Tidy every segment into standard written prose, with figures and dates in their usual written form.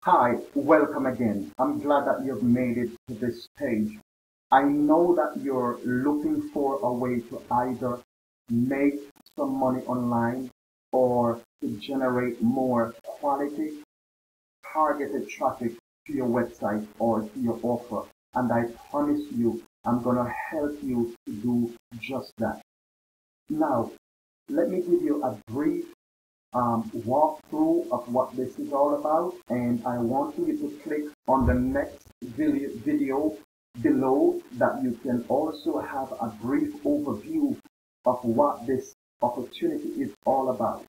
Hi, welcome again. I'm glad that you've made it to this page. I know that you're looking for a way to either make some money online or to generate more quality, targeted traffic to your website or to your offer. And I promise you, I'm going to help you to do just that. Now, let me give you a brief walkthrough of what this is all about, and I want you to click on the next video below that you can also have a brief overview of what this opportunity is all about.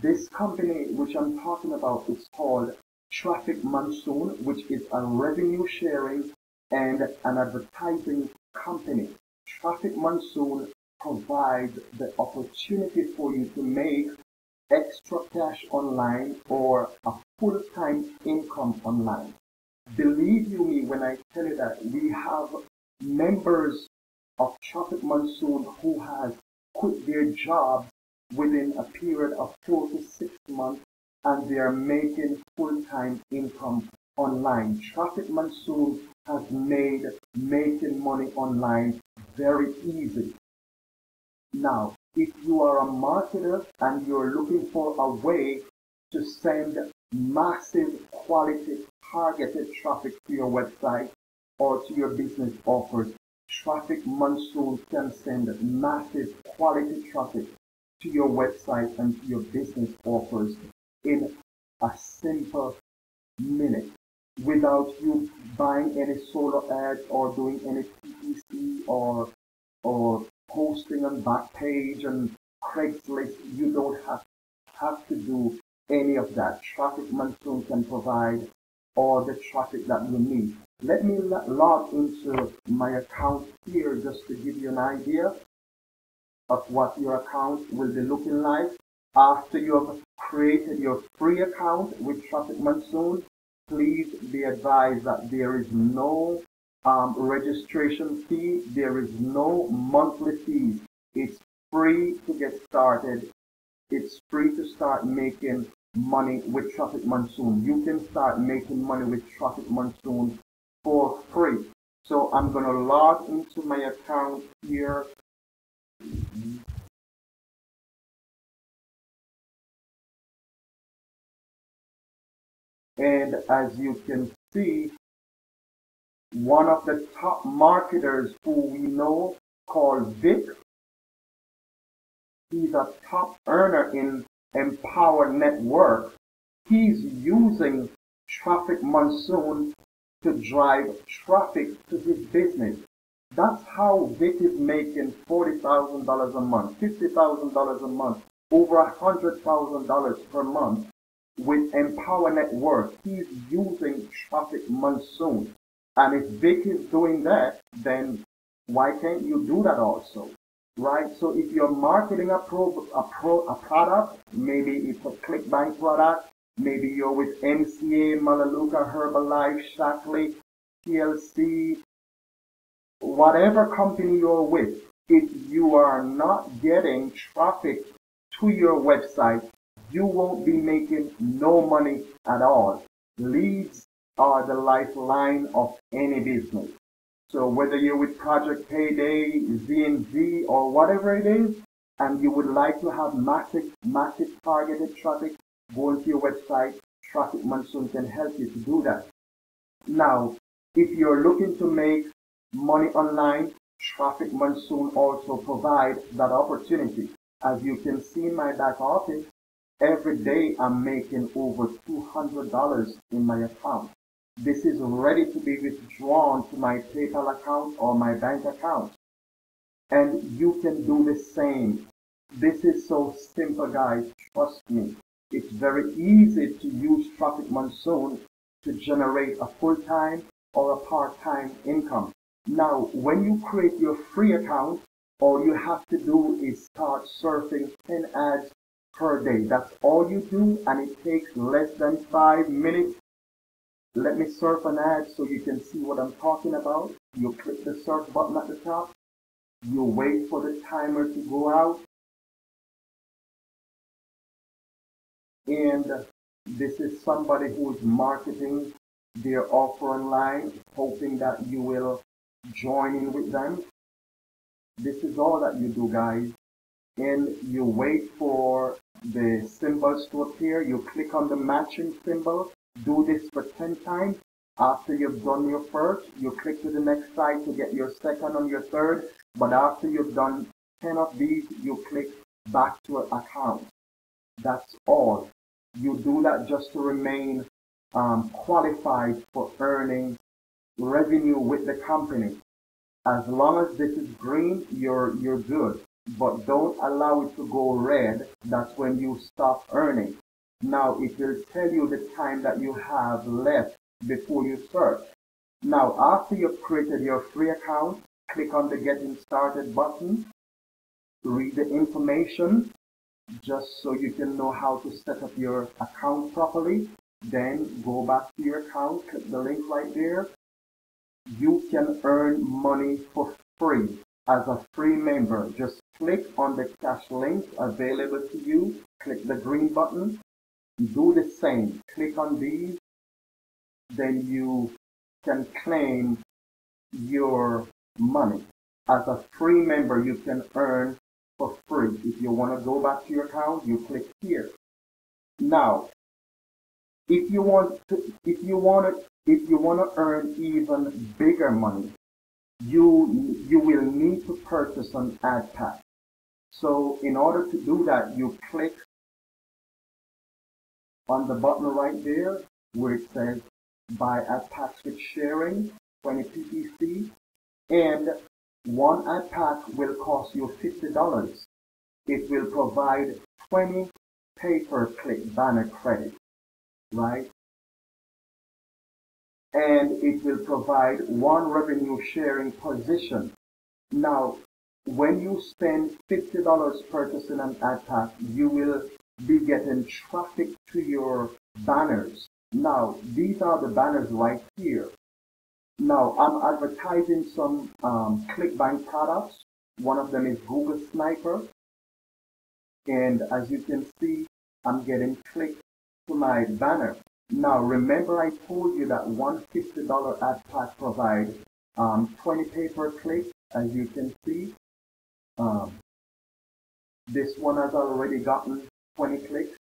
This company which I'm talking about is called Traffic Monsoon, which is a revenue sharing and an advertising company. Traffic Monsoon provides the opportunity for you to make extra cash online or a full-time income online. Believe you me when I tell you that we have members of Traffic Monsoon who has quit their jobs within a period of 4 to 6 months, and they are making full-time income online. Traffic Monsoon has made making money online very easy. Now, if you are a marketer and you're looking for a way to send massive quality targeted traffic to your website or to your business offers, Traffic Monsoon can send massive quality traffic to your website and to your business offers in a simple minute without you buying any solo ads or doing any PPC or posting on Backpage and Craigslist. You don't have to do any of that. Traffic Monsoon can provide all the traffic that you need. Let me log into my account here just to give you an idea of what your account will be looking like. After you have created your free account with Traffic Monsoon, please be advised that there is no registration fee. There is no monthly fees. It's free to get started. It's free to start making money with Traffic Monsoon. You can start making money with Traffic Monsoon for free. So I'm going to log into my account here. And as you can see, one of the top marketers who we know called Vic, he's a top earner in Empower Network. He's using Traffic Monsoon to drive traffic to his business. That's how Vic is making $40,000 a month, $50,000 a month, over $100,000 per month with Empower Network. He's using Traffic Monsoon. And if Vic is doing that, then why can't you do that also? Right? So if you're marketing a product, maybe it's a ClickBank product, maybe you're with MCA, Melaleuca, Herbalife, Shaklee, TLC, whatever company you're with, if you are not getting traffic to your website, you won't be making no money at all. Leads are the lifeline of any business. So whether you're with Project Payday, Z&Z, or whatever it is, and you would like to have massive targeted traffic going to your website, Traffic Monsoon can help you to do that. Now, if you're looking to make money online, Traffic Monsoon also provides that opportunity. As you can see in my back office, every day I'm making over $200 in my account. This is ready to be withdrawn to my PayPal account or my bank account. And you can do the same. This is so simple, guys. Trust me. It's very easy to use Traffic Monsoon to generate a full-time or a part-time income. Now, when you create your free account, all you have to do is start surfing 10 ads per day. That's all you do, and it takes less than 5 minutes. Let me surf an ad so you can see what I'm talking about. You click the surf button at the top. You wait for the timer to go out. And This is somebody who is marketing their offer online, hoping that you will join in with them. This is all that you do, guys. And you wait for the symbols to appear. You click on the matching symbol. Do this for 10 times. After you've done your first, you click to the next site to get your second and your third. But after you've done 10 of these, you click back to an account. That's all. You do that just to remain qualified for earning revenue with the company. As long as this is green, you're good. But don't allow it to go red. That's when you stop earning. Now it will tell you the time that you have left before you search. Now after you've created your free account, click on the Getting Started button. Read the information just so you can know how to set up your account properly. Then go back to your account, click the link right there. You can earn money for free as a free member. Just click on the cash link available to you. Click the green button. Do the same. Click on these. Then you can claim your money. As a free member, you can earn for free. If you want to go back to your account, you click here. Now, if you want to earn even bigger money, you will need to purchase an ad pack. So in order to do that, you click on the button right there where it says buy ad packs with sharing 20 PPC, and one ad pack will cost you $50. It will provide 20 pay-per-click banner credit, right? And it will provide one revenue sharing position. Now, when you spend $50 purchasing an ad pack, you will be getting traffic to your banners. Now, these are the banners right here. Now, I'm advertising some ClickBank products. One of them is Google Sniper. And as you can see, I'm getting clicked to my banner. Now, remember I told you that one $50 ad pack provides 20 pay-per-click. As you can see, this one has already gotten 20 clicks.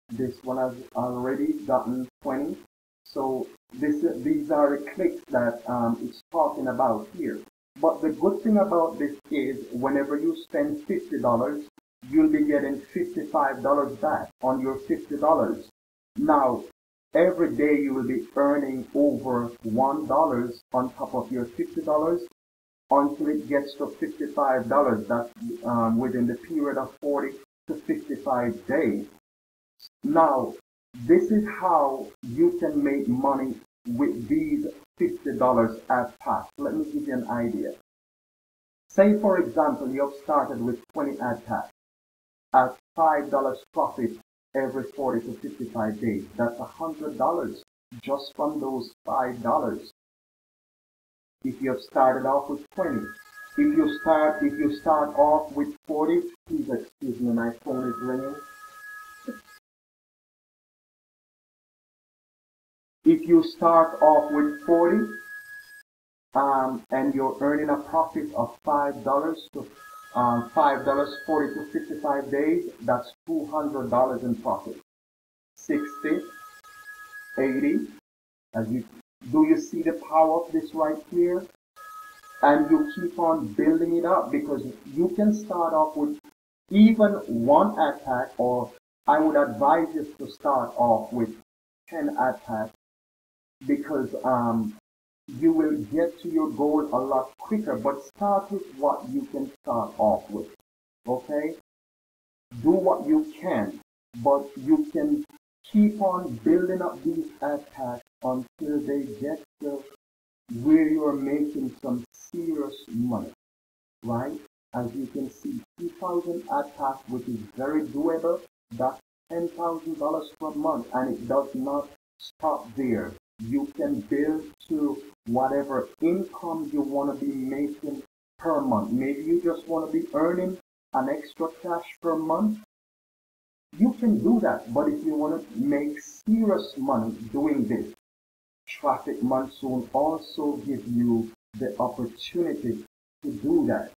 This one has already gotten 20. So these are the clicks that it's talking about here. But the good thing about this is whenever you spend $50, you'll be getting $55 back on your $50. Now, every day you will be earning over $1 on top of your $50 until it gets to $55. That's within the period of 40 to 55 days. Now, this is how you can make money with these $50 ad packs. Let me give you an idea. Say, for example, you have started with 20 ad packs at $5 profit every 40 to 55 days. That's $100 just from those $5. If you have started off with 20. If you start off with 40, please excuse me, my phone is ringing. If you start off with 40 and you're earning a profit of $5 to $5 40 to 55 days, that's $200 in profit. 60, 80. Do you see the power of this right here? And you keep on building it up because you can start off with even one ad pack, or I would advise you to start off with 10 ad packs, because you will get to your goal a lot quicker. But start with what you can start off with. Okay? Do what you can, but you can keep on building up these ad packs until they get to where you are making some serious money, right? As you can see, 2,000 ad packs, which is very doable. That's $10,000 per month, and it does not stop there. You can build to whatever income you want to be making per month. Maybe you just want to be earning an extra cash per month. You can do that, but if you want to make serious money doing this, Traffic Monsoon also gives you the opportunity to do that.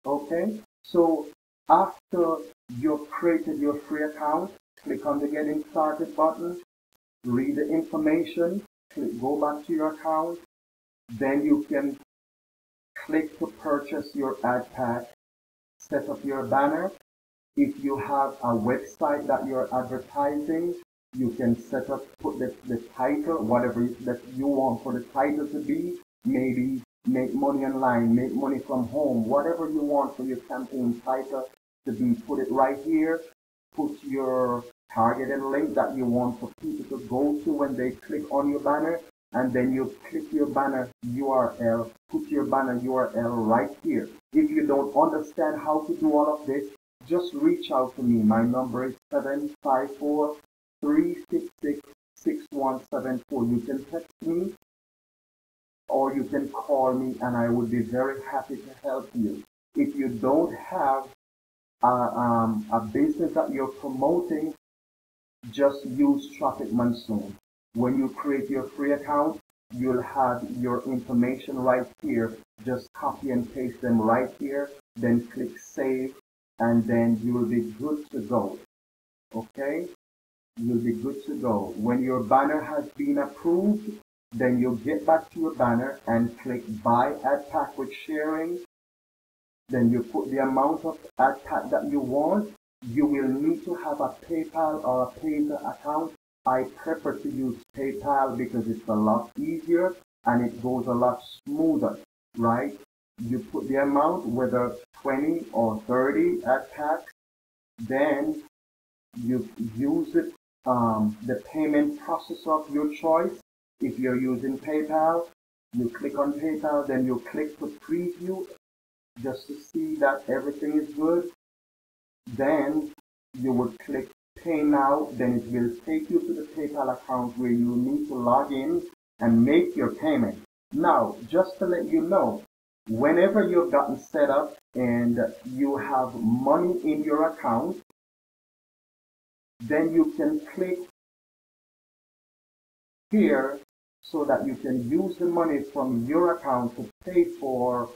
Okay? So after you've created your free account, click on the Getting Started button, read the information, go back to your account, then you can click to purchase your ad pack, set up your banner. If you have a website that you're advertising, you can set up, put the title, whatever that you want for the title to be, maybe make money online, make money from home, whatever you want for your campaign title to be, put it right here. Put your targeted link that you want for people to go to when they click on your banner, and then you click your banner URL, put your banner URL right here. If you don't understand how to do all of this, just reach out to me. My number is 754-366-6174. You can text me or you can call me, and I would be very happy to help you. If you don't have a business that you're promoting, just use Traffic Monsoon. When you create your free account, you'll have your information right here. Just copy and paste them right here, then click save, and then you will be good to go. Okay? You'll be good to go. When your banner has been approved, then you'll get back to your banner and click buy ad pack with sharing. Then you put the amount of ad pack that you want. You will need to have a PayPal or a PayPal account. I prefer to use PayPal because it's a lot easier and it goes a lot smoother, right? You put the amount, whether 20 or 30 ad packs, then you use it, the payment processor of your choice. If you're using PayPal, you click on PayPal, then you click to preview just to see that everything is good. Then you would click pay now, then it will take you to the PayPal account where you need to log in and make your payment. Now, just to let you know, whenever you've gotten set up and you have money in your account, then you can click here so that you can use the money from your account to pay for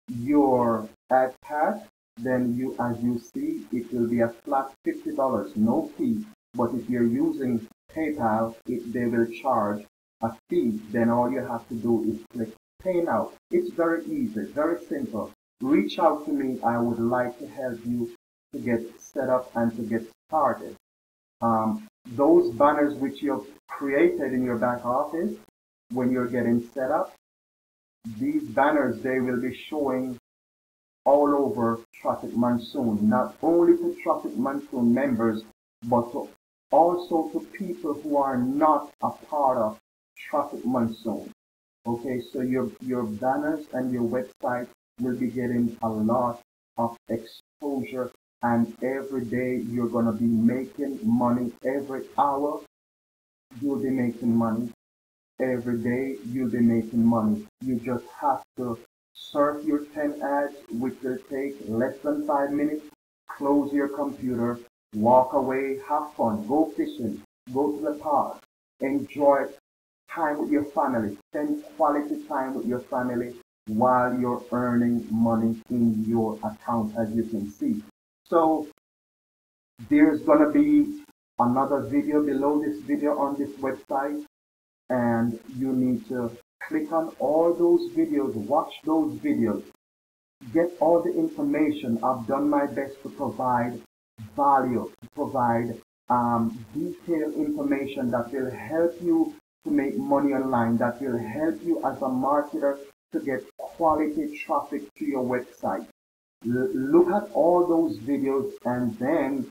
your ad pack. Then you, as you see, it will be a flat $50, no fee. But if you're using PayPal, they will charge a fee. Then all you have to do is click pay now. It's very easy, very simple. Reach out to me. I would like to help you to get set up and to get started. Those banners which you've created in your back office, when you're getting set up, these banners, they will be showing all over Traffic Monsoon, not only to Traffic Monsoon members, but also to people who are not a part of Traffic Monsoon. Okay, so your banners and your website will be getting a lot of exposure, and every day you're going to be making money. Every hour you'll be making money. Every day you'll be making money. You just have to surf your 10 ads, which will take less than 5 minutes. Close your computer, walk away, have fun, go fishing, go to the park, enjoy time with your family, spend quality time with your family while you're earning money in your account, as you can see. So there's gonna be another video below this video on this website, and you need to click on all those videos, watch those videos, get all the information. I've done my best to provide value, to provide detailed information that will help you to make money online, that will help you as a marketer to get quality traffic to your website. Look at all those videos, and then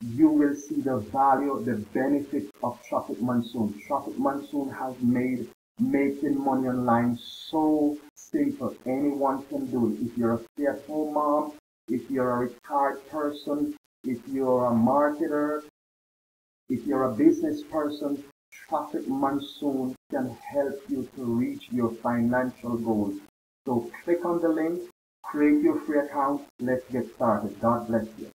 you will see the value, the benefits of Traffic Monsoon. Traffic Monsoon has made making money online so simple. Anyone can do it. If you're a stay-at-home mom, if you're a retired person, if you're a marketer, if you're a business person, Traffic Monsoon can help you to reach your financial goals. So click on the link, create your free account. Let's get started. God bless you.